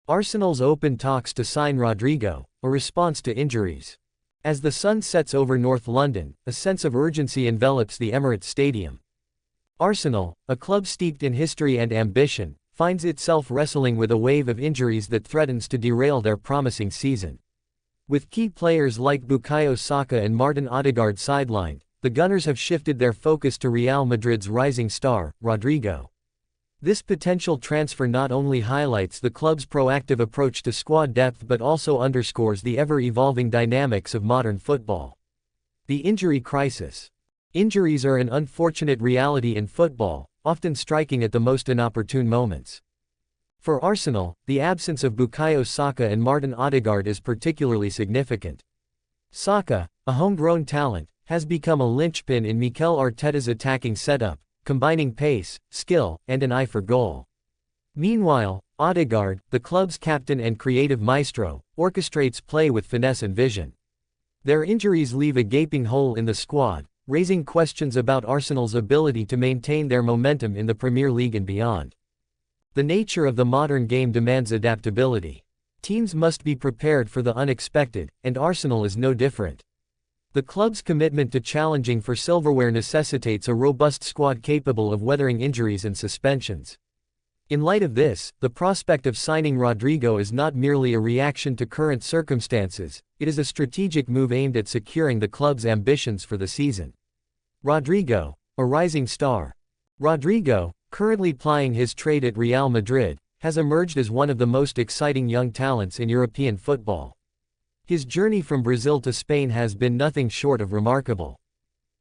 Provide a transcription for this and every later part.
Arsenal's open talks to sign Rodrigo, a response to injuries. As the sun sets over North London, a sense of urgency envelops the Emirates Stadium. Arsenal, a club steeped in history and ambition, finds itself wrestling with a wave of injuries that threatens to derail their promising season. With key players like Bukayo Saka and Martin Ødegaard sidelined, the Gunners have shifted their focus to Real Madrid's rising star, Rodrigo. This potential transfer not only highlights the club's proactive approach to squad depth but also underscores the ever-evolving dynamics of modern football. The injury crisis. Injuries are an unfortunate reality in football, often striking at the most inopportune moments. For Arsenal, the absence of Bukayo Saka and Martin Ødegaard is particularly significant. Saka, a homegrown talent, has become a linchpin in Mikel Arteta's attacking setup, combining pace, skill, and an eye for goal. Meanwhile, Ødegaard, the club's captain and creative maestro, orchestrates play with finesse and vision. Their injuries leave a gaping hole in the squad, raising questions about Arsenal's ability to maintain their momentum in the Premier League and beyond. The nature of the modern game demands adaptability. Teams must be prepared for the unexpected, and Arsenal is no different. The club's commitment to challenging for silverware necessitates a robust squad capable of weathering injuries and suspensions. In light of this, the prospect of signing Rodrigo is not merely a reaction to current circumstances, it is a strategic move aimed at securing the club's ambitions for the season. Rodrigo, a rising star. Rodrigo, currently plying his trade at Real Madrid, has emerged as one of the most exciting young talents in European football. His journey from Brazil to Spain has been nothing short of remarkable.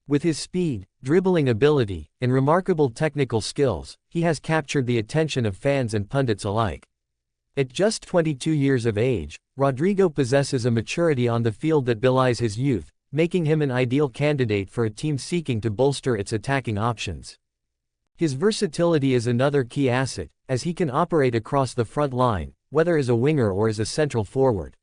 With his speed, dribbling ability, and remarkable technical skills, he has captured the attention of fans and pundits alike. At just 22 years of age, Rodrigo possesses a maturity on the field that belies his youth, making him an ideal candidate for a team seeking to bolster its attacking options. His versatility is another key asset, as he can operate across the front line, whether as a winger or as a central forward.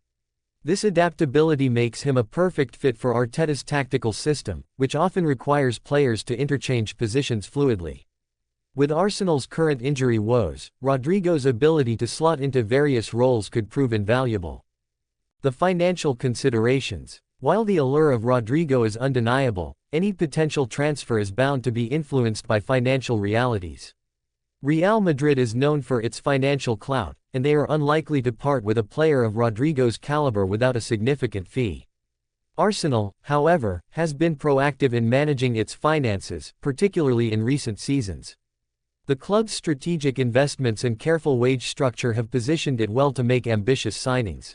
This adaptability makes him a perfect fit for Arteta's tactical system, which often requires players to interchange positions fluidly. With Arsenal's current injury woes, Rodrigo's ability to slot into various roles could prove invaluable. The financial considerations. While the allure of Rodrigo is undeniable, any potential transfer is bound to be influenced by financial realities. Real Madrid is known for its financial clout, and they are unlikely to part with a player of Rodrigo's caliber without a significant fee. Arsenal, however, has been proactive in managing its finances, particularly in recent seasons. The club's strategic investments and careful wage structure have positioned it well to make ambitious signings.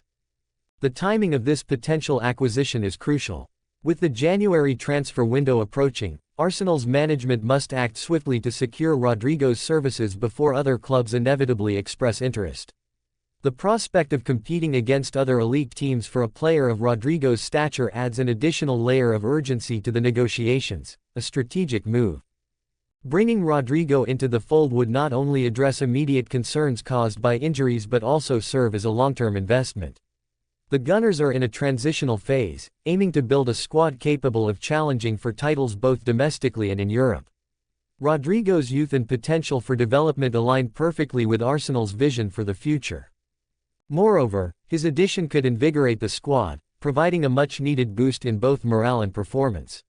The timing of this potential acquisition is crucial. With the January transfer window approaching, Arsenal's management must act swiftly to secure Rodrigo's services before other clubs inevitably express interest. The prospect of competing against other elite teams for a player of Rodrigo's stature adds an additional layer of urgency to the negotiations, a strategic move. Bringing Rodrigo into the fold would not only address immediate concerns caused by injuries but also serve as a long-term investment. The Gunners are in a transitional phase, aiming to build a squad capable of challenging for titles both domestically and in Europe. Rodrigo's youth and potential for development align perfectly with Arsenal's vision for the future. Moreover, his addition could invigorate the squad, providing a much-needed boost in both morale and performance.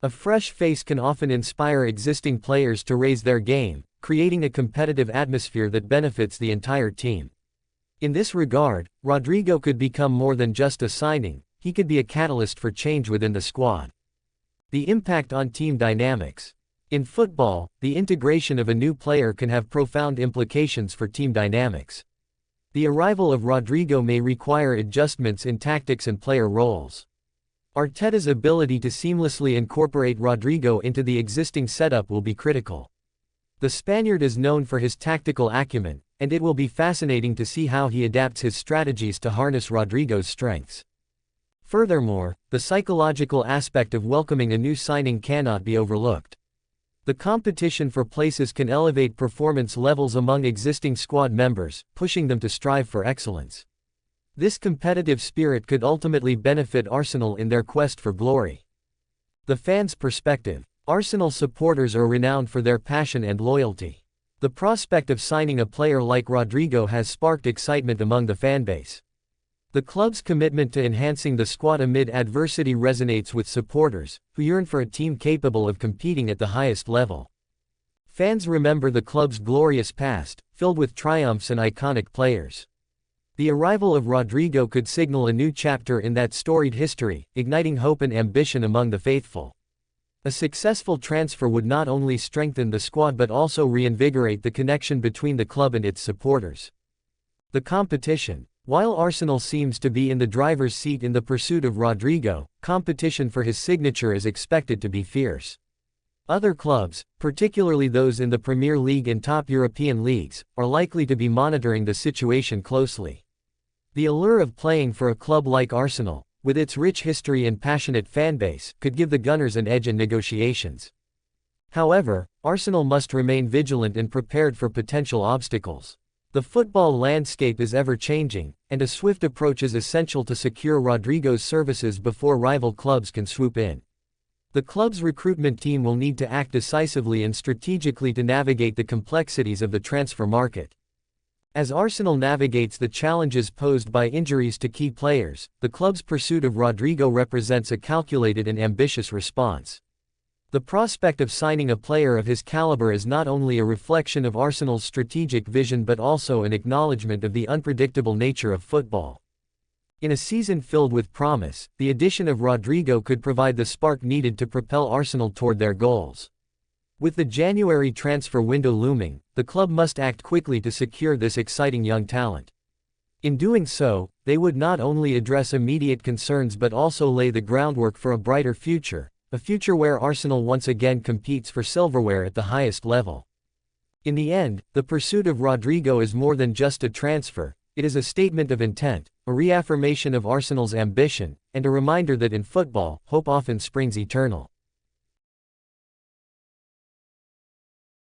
A fresh face can often inspire existing players to raise their game, creating a competitive atmosphere that benefits the entire team. In this regard, Rodrigo could become more than just a signing, he could be a catalyst for change within the squad. The impact on team dynamics. In football, the integration of a new player can have profound implications for team dynamics. The arrival of Rodrigo may require adjustments in tactics and player roles. Arteta's ability to seamlessly incorporate Rodrigo into the existing setup will be critical. The Spaniard is known for his tactical acumen, and it will be fascinating to see how he adapts his strategies to harness Rodrigo's strengths. Furthermore, the psychological aspect of welcoming a new signing cannot be overlooked. The competition for places can elevate performance levels among existing squad members, pushing them to strive for excellence. This competitive spirit could ultimately benefit Arsenal in their quest for glory. The fans' perspective. Arsenal supporters are renowned for their passion and loyalty. The prospect of signing a player like Rodrigo has sparked excitement among the fanbase. The club's commitment to enhancing the squad amid adversity resonates with supporters, who yearn for a team capable of competing at the highest level. Fans remember the club's glorious past, filled with triumphs and iconic players. The arrival of Rodrigo could signal a new chapter in that storied history, igniting hope and ambition among the faithful. A successful transfer would not only strengthen the squad but also reinvigorate the connection between the club and its supporters. The competition. While Arsenal seems to be in the driver's seat in the pursuit of Rodrigo, competition for his signature is expected to be fierce. Other clubs, particularly those in the Premier League and top European leagues, are likely to be monitoring the situation closely. The allure of playing for a club like Arsenal, with its rich history and passionate fanbase, could give the Gunners an edge in negotiations. However, Arsenal must remain vigilant and prepared for potential obstacles. The football landscape is ever-changing, and a swift approach is essential to secure Rodrigo's services before rival clubs can swoop in. The club's recruitment team will need to act decisively and strategically to navigate the complexities of the transfer market. As Arsenal navigates the challenges posed by injuries to key players, the club's pursuit of Rodrigo represents a calculated and ambitious response. The prospect of signing a player of his caliber is not only a reflection of Arsenal's strategic vision but also an acknowledgement of the unpredictable nature of football. In a season filled with promise, the addition of Rodrigo could provide the spark needed to propel Arsenal toward their goals. With the January transfer window looming, the club must act quickly to secure this exciting young talent. In doing so, they would not only address immediate concerns but also lay the groundwork for a brighter future, a future where Arsenal once again competes for silverware at the highest level. In the end, the pursuit of Rodrigo is more than just a transfer, it is a statement of intent, a reaffirmation of Arsenal's ambition, and a reminder that in football, hope often springs eternal.